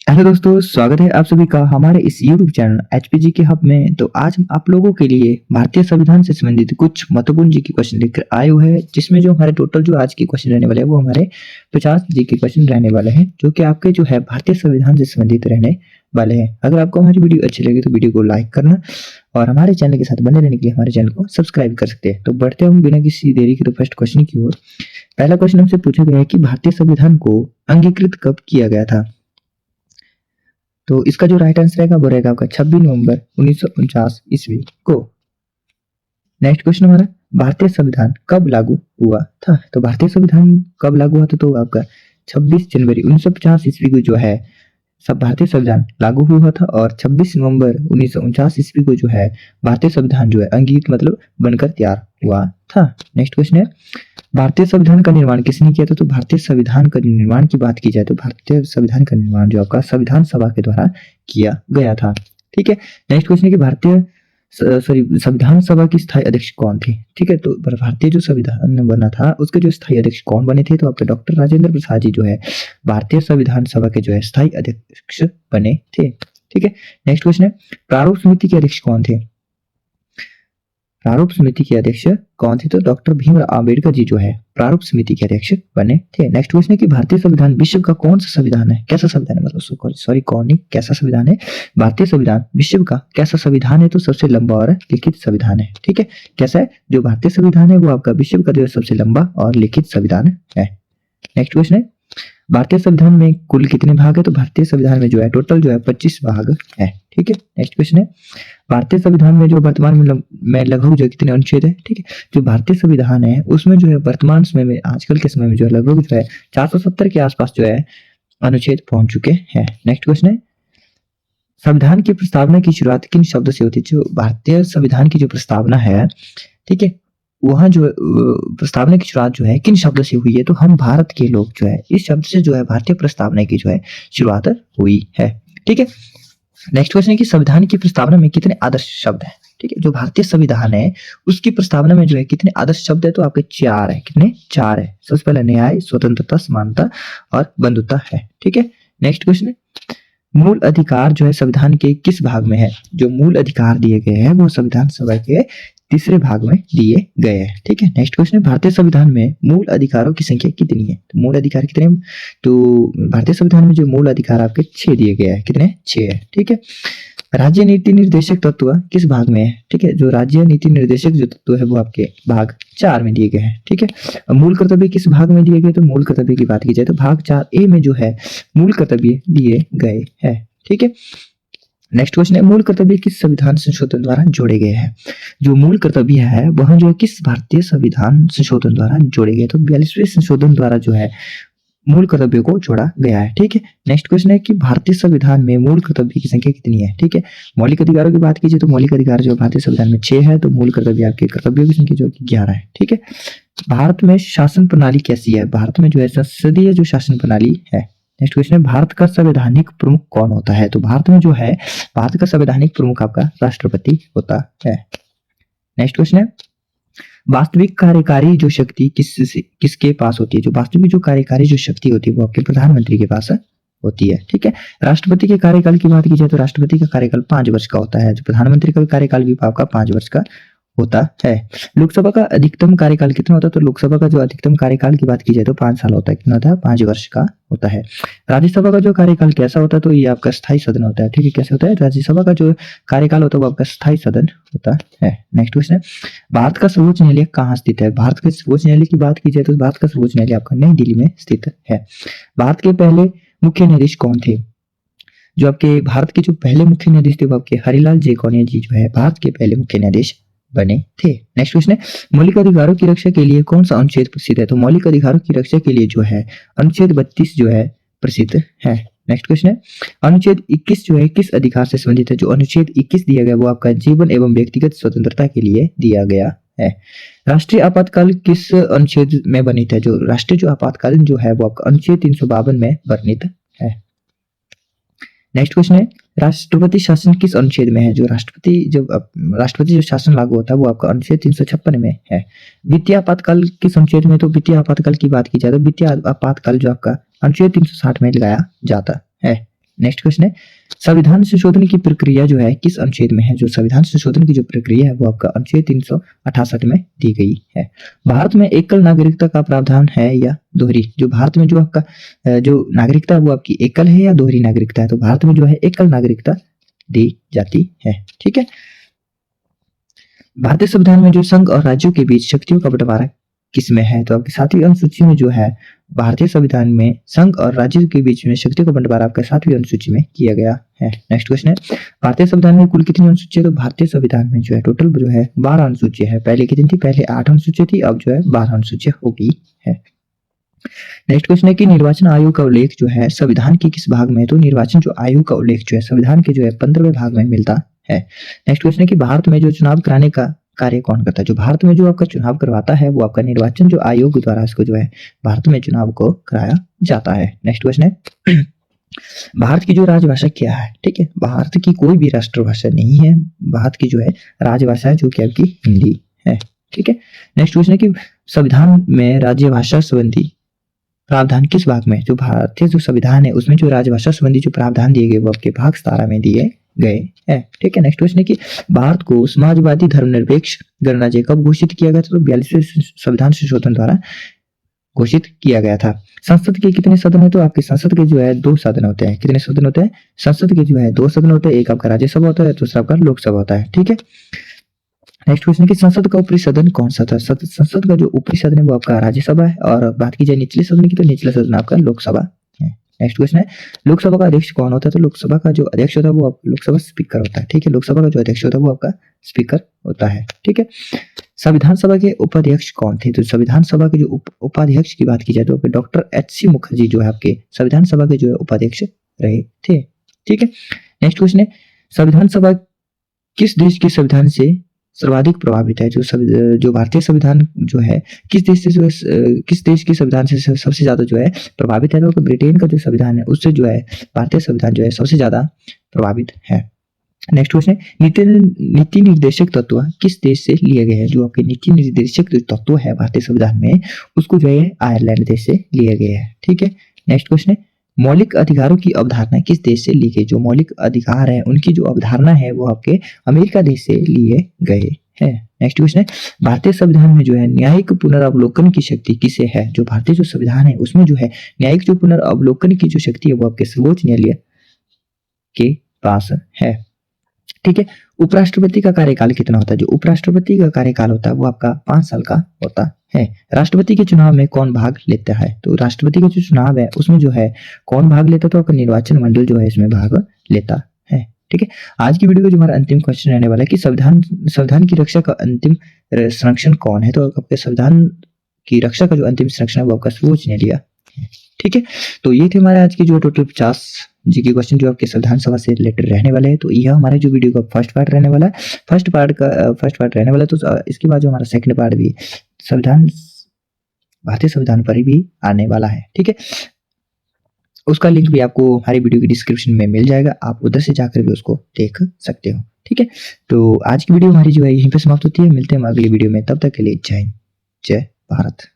Hello दोस्तों, स्वागत है आप सभी का हमारे इस YouTube चैनल एचपीजी के हब में। तो आज हम आप लोगों के लिए भारतीय संविधान से संबंधित कुछ महत्वपूर्ण जी के क्वेश्चन लेकर आए हुए हैं, जिसमें जो हमारे टोटल जो आज के क्वेश्चन रहने वाले हैं वो हमारे 50 जी के क्वेश्चन रहने वाले हैं, जो कि आपके जो है भारतीय संविधान से संबंधित रहने वाले हैं। अगर आपको हमारी वीडियो अच्छी लगी तो वीडियो को लाइक करना और हमारे चैनल के साथ बने रहने के लिए हमारे चैनल को सब्सक्राइब कर सकते हैं। तो बढ़ते हम बिना किसी देरी के तो फर्स्ट क्वेश्चन की ओर। पहला क्वेश्चन हमसे पूछा गया है कि भारतीय संविधान को अंगीकृत कब किया गया था। तो इसका जो राइट आंसर रहेगा वो रहेगा आपका 26 नवंबर 1949 ईस्वी को। नेक्स्ट क्वेश्चन हमारा, भारतीय संविधान कब लागू हुआ था। तो भारतीय संविधान कब लागू हुआ था, तो आपका 26 जनवरी 1950 ईस्वी को जो है सब भारतीय संविधान लागू हुआ था और 26 नवंबर 1949 ईस्वी को जो है भारतीय संविधान जो है अंगीकृत मतलब बनकर तैयार हुआ था। नेक्स्ट क्वेश्चन है, भारतीय संविधान का निर्माण किसने किया था। तो भारतीय संविधान का निर्माण की बात की जाए तो भारतीय संविधान का निर्माण जो आपका संविधान सभा के द्वारा किया गया था। ठीक है। नेक्स्ट क्वेश्चन है कि भारतीय संविधान सभा की स्थायी अध्यक्ष कौन थे। ठीक है। तो भारतीय जो संविधान बना था उसके जो स्थायी अध्यक्ष कौन बने थे, तो आपके डॉक्टर राजेंद्र प्रसाद जी जो है भारतीय संविधान सभा के जो है स्थायी अध्यक्ष बने थे। ठीक है। नेक्स्ट क्वेश्चन है, प्रारूप समिति के अध्यक्ष कौन थे। प्रारूप समिति के अध्यक्ष कौन थे, तो डॉक्टर भीमराव अंबेडकर जी जो है प्रारूप समिति के अध्यक्ष बने थे। नेक्स्ट क्वेश्चन है कि भारतीय संविधान विश्व का कौन सा संविधान है, कैसा संविधान है, मतलब सॉरी कौन नहीं कैसा संविधान है। भारतीय संविधान विश्व का कैसा संविधान है, तो सबसे लंबा और लिखित संविधान है। ठीक है। कैसा है, जो भारतीय संविधान है वो आपका विश्व का जो है सबसे लंबा और लिखित संविधान है। नेक्स्ट क्वेश्चन है, भारतीय संविधान में कुल कितने भाग है। तो भारतीय संविधान में जो है टोटल जो है 25 भाग है। ठीक है। नेक्स्ट क्वेश्चन है, भारतीय संविधान में जो वर्तमान में लगभग जो कितने अनुच्छेद है। ठीक है। जो भारतीय संविधान है उसमें जो है वर्तमान समय में आजकल के समय में जो है लगभग जो है 470 के आसपास जो है अनुच्छेद पहुंच चुके हैं। नेक्स्ट क्वेश्चन है, संविधान की प्रस्तावना की शुरुआत किन शब्द से होती है। जो भारतीय संविधान की जो प्रस्तावना है, ठीक है, वहां जो प्रस्तावना की शुरुआत जो है किन शब्द से हुई है। तो हम भारत के लोग जो है इस शब्द से जो है भारतीय प्रस्तावना की जो है शुरुआत हुई है। ठीक है। नेक्स्ट क्वेश्चन है कि संविधान की प्रस्तावना में कितने आदर्श शब्द हैं। ठीक है। जो भारतीय संविधान है उसकी प्रस्तावना में जो है कितने आदर्श शब्द है, तो आपके 4 है। कितने, 4 है। सबसे पहले न्याय, स्वतंत्रता, समानता और बंधुता है। ठीक है। नेक्स्ट क्वेश्चन है, मूल अधिकार जो है संविधान के किस भाग में है। जो मूल अधिकार दिए गए हैं वो संविधान सभा के तीसरे भाग में दिए गए हैं। ठीक है। नेक्स्ट क्वेश्चन है, भारतीय संविधान में मूल अधिकारों की संख्या कितनी है। तो मूल अधिकार कितने, तो भारतीय संविधान में जो मूल अधिकार आपके 6 दिए गए हैं। कितने, 6 है। ठीक है। राज्य नीति निर्देशक तत्व किस भाग में है। ठीक है। जो राज्य नीति निर्देशक जो तत्व है वो आपके भाग 4 में दिए गए हैं। ठीक है। मूल कर्तव्य किस भाग में दिए गए, तो मूल कर्तव्य की बात की जाए तो भाग 4A में जो है मूल कर्तव्य दिए गए हैं। ठीक है। नेक्स्ट क्वेश्चन है, मूल कर्तव्य किस संविधान संशोधन द्वारा जोड़े गए हैं। जो मूल कर्तव्य है वह जो है किस भारतीय संविधान संशोधन द्वारा जोड़े गए, तो 42वें संशोधन द्वारा जो है मूल कर्तव्य को जोड़ा गया है। ठीक है। नेक्स्ट क्वेश्चन है कि भारतीय संविधान में मूल कर्तव्य की संख्या कितनी है। ठीक है। मौलिक अधिकारों की बात कीजिए तो मौलिक अधिकार जो भारतीय संविधान में 6 है, तो मूल कर्तव्य आपके कर्तव्यों की संख्या जो 11 है। ठीक है। भारत में शासन प्रणाली कैसी है। भारत में जो है संसदीय जो शासन प्रणाली है। नेक्स्ट क्वेश्चन है, भारत का संवैधानिक प्रमुख कौन होता है। तो भारत में जो है भारत का संवैधानिक प्रमुख आपका राष्ट्रपति होता है। नेक्स्ट क्वेश्चन है, वास्तविक कार्यकारी जो शक्ति किसके पास होती है। जो वास्तविक जो कार्यकारी जो शक्ति होती है वो आपके प्रधानमंत्री के पास होती है। ठीक है। राष्ट्रपति के कार्यकाल की बात की जाए तो राष्ट्रपति का कार्यकाल 5 वर्ष का होता है। जो प्रधानमंत्री का कार्यकाल भी आपका 5 वर्ष का होता है। लोकसभा का अधिकतम कार्यकाल कितना होता है। तो लोकसभा का जो अधिकतम कार्यकाल की बात की जाए तो 5 साल होता है। कितना होता है, 5 वर्ष का होता है। राज्यसभा का जो कार्यकाल कैसा होता है, तो ये आपका स्थायी सदन होता है। ठीक है। कैसे होता है, राज्यसभा का जो कार्यकाल होता है वो आपका स्थायी सदन होता है। नेक्स्ट क्वेश्चन है, भारत का सर्वोच्च न्यायालय कहाँ स्थित है। भारत के सर्वोच्च न्यायालय की बात की जाए तो भारत का सर्वोच्च न्यायालय आपका नई दिल्ली में स्थित है। भारत के पहले मुख्य न्यायाधीश कौन थे। जो आपके भारत के जो पहले मुख्य न्यायाधीश थे वो आपके हरिलाल जैकवानिया जी जो है भारत के पहले मुख्य न्यायाधीश बने थे। नेक्स्ट क्वेश्चन है, मौलिक अधिकारों की रक्षा के लिए कौन सा अनुच्छेद प्रसिद्ध है। तो मौलिक अधिकारों की रक्षा के लिए जो है अनुच्छेद 32 जो है प्रसिद्ध है। नेक्स्ट क्वेश्चन है, अनुच्छेद 21 जो है किस अधिकार से संबंधित है। जो अनुच्छेद 21 दिया गया वो आपका जीवन एवं व्यक्तिगत स्वतंत्रता के लिए दिया गया है। राष्ट्रीय आपातकाल किस अनुच्छेद में वर्णित है। जो राष्ट्रीय जो आपातकालीन जो है वो आपका अनुच्छेद 352 में वर्णित है। नेक्स्ट क्वेश्चन है, राष्ट्रपति शासन किस अनुच्छेद में है। जो राष्ट्रपति जो शासन लागू होता है वो आपका अनुच्छेद 356 में है। वित्तीय आपातकाल किस अनुच्छेद में। तो वित्तीय आपातकाल की बात की जाए तो वित्तीय आपातकाल जो आपका अनुच्छेद 360 में लगाया जाता है। नेक्स्ट क्वेश्चन है संविधान संशोधन की प्रक्रिया जो है किस अनुच्छेद में है। जो संविधान संशोधन की जो प्रक्रिया है वो आपका अनुच्छेद 368 में दी गई है। भारत में एकल नागरिकता का प्रावधान है या दोहरी। जो भारत में जो आपका जो नागरिकता है वो आपकी एकल है या दोहरी नागरिकता है। तो भारत में जो है एकल नागरिकता दी जाती है। ठीक है। भारतीय संविधान में जो संघ और राज्यों के बीच शक्तियों का बंटवारा किसमें है। तो आपकी 7वीं अनुसूची में जो है भारतीय संविधान में संघ और राज्यों के बीच में शक्तियों का बंटवारा आपका 7वीं अनुसूची में किया गया है। नेक्स्ट क्वेश्चन है भारतीय संविधान में कुल कितनी अनुसूची है। तो भारतीय संविधान में जो है टोटल जो है 12 अनुसूची है। पहले कितनी थी, पहले 8 अनुसूची थी, अब जो है 12 अनुसूची हो गई है। नेक्स्ट क्वेश्चन है कि निर्वाचन आयोग का उल्लेख जो है संविधान के किस भाग में है। तो निर्वाचन जो आयोग का उल्लेख जो है संविधान के जो है 15वें भाग में मिलता है। नेक्स्ट क्वेश्चन है कि भारत में जो चुनाव कराने का कार्य कौन करता है। जो भारत में जो आपका चुनाव करवाता है वो आपका निर्वाचन जो आयोग द्वारा इसको जो है भारत में चुनाव को कराया जाता है। नेक्स्ट क्वेश्चन है भारत की जो राजभाषा क्या है। ठीक है, भारत की कोई भी राष्ट्रभाषा नहीं है। भारत की जो है राजभाषा है जो कि आपकी हिंदी है। ठीक है। नेक्स्ट क्वेश्चन है कि संविधान में राज्य भाषा संबंधी प्रावधान किस भाग में। जो भारतीय जो संविधान है उसमें जो राजभाषा संबंधी जो प्रावधान दिए गए वो आपके भाग 17 में दिए गए हैं। ठीक है। नेक्स्ट क्वेश्चन है कि भारत को समाजवादी धर्मनिरपेक्ष गणराज्य कब घोषित किया गया था। तो 42वें संविधान संशोधन द्वारा घोषित किया गया था। संसद के कितने सदन है। तो आपके संसद के जो है 2 सदन होते हैं। कितने सदन होते हैं, संसद के जो है 2 सदन होते हैं। एक आपका राज्यसभा होता है, दूसरा आपका लोकसभा होता है। ठीक है। नेक्स्ट क्वेश्चन है कि संसद का ऊपरी सदन कौन सा था। संसद का जो ऊपरी सदन है वो आपका राज्यसभा है और बात की जाए निचले सदन की तो निचला सदन आपका लोकसभा है। नेक्स्ट क्वेश्चन है लोकसभा का अध्यक्ष कौन होता है। तो लोकसभा का जो अध्यक्ष होता है वो लोकसभा स्पीकर होता है। ठीक है, लोकसभा का जो अध्यक्ष होता है वो आपका स्पीकर होता है। ठीक है। संविधान सभा के उपाध्यक्ष कौन थे। तो संविधान सभा के जो उपाध्यक्ष की बात की जाए तो डॉक्टर एच.सी. मुखर्जी जो है आपके संविधान सभा के जो है उपाध्यक्ष रहे थे। ठीक है। नेक्स्ट क्वेश्चन है संविधान सभा किस देश के संविधान से सर्वाधिक प्रभावित है। जो भारतीय संविधान जो है किस देश के संविधान से सबसे ज्यादा जो है प्रभावित है। तो ब्रिटेन का जो संविधान है उससे जो है भारतीय संविधान जो है सबसे ज्यादा प्रभावित है। नेक्स्ट क्वेश्चन है नीति निर्देशक तत्व किस देश से लिए गए हैं। जो आपके नीति निर्देशक जो तत्व है भारतीय संविधान में उसको जो है आयरलैंड देश से लिए गए हैं। ठीक है। नेक्स्ट क्वेश्चन है मौलिक अधिकारों की अवधारणा किस देश से ली गई। जो मौलिक अधिकार है उनकी जो अवधारणा है वो आपके अमेरिका देश से लिए गए हैं। नेक्स्ट क्वेश्चन है भारतीय संविधान में जो है न्यायिक पुनरावलोकन की शक्ति किसे है। जो भारतीय जो संविधान है उसमें जो है न्यायिक जो पुनरावलोकन की जो शक्ति है वो आपके सर्वोच्च न्यायालय के पास है। ठीक है। उपराष्ट्रपति का कार्यकाल कितना होता है। जो उपराष्ट्रपति का कार्यकाल होता है वो आपका 5 साल का होता है। राष्ट्रपति के चुनाव में कौन भाग लेता है। तो राष्ट्रपति का जो चुनाव है उसमें जो है कौन भाग लेता है। तो आपका निर्वाचन मंडल जो है इसमें भाग लेता है। ठीक है। आज की वीडियो का जो हमारा अंतिम क्वेश्चन रहने वाला है कि संविधान की रक्षा का अंतिम संरक्षण कौन है। तो आपके संविधान की रक्षा का जो अंतिम संरक्षण है वो आपका सर्वोच्च न्यायालय है। ठीक है। तो ये थे हमारे आज की जो टोटल 50 जीके क्वेश्चन जो आपके संविधान सभा से रिलेटेड रहने वाले हैं। तो यह हमारे जो वीडियो का फर्स्ट पार्ट रहने वाला है। फर्स्ट पार्ट रहने वाला है। तो इसके बाद जो हमारा सेकंड पार्ट भी भारतीय संविधान पर भी आने वाला है। ठीक है। उसका लिंक भी आपको हमारी वीडियो की डिस्क्रिप्शन में मिल जाएगा, आप उधर से जाकर भी उसको देख सकते हो। ठीक है। तो आज की वीडियो हमारी जो है यहीं पे समाप्त होती है। मिलते हैं अगली वीडियो में, तब तक के लिए जय हिंद, जय भारत।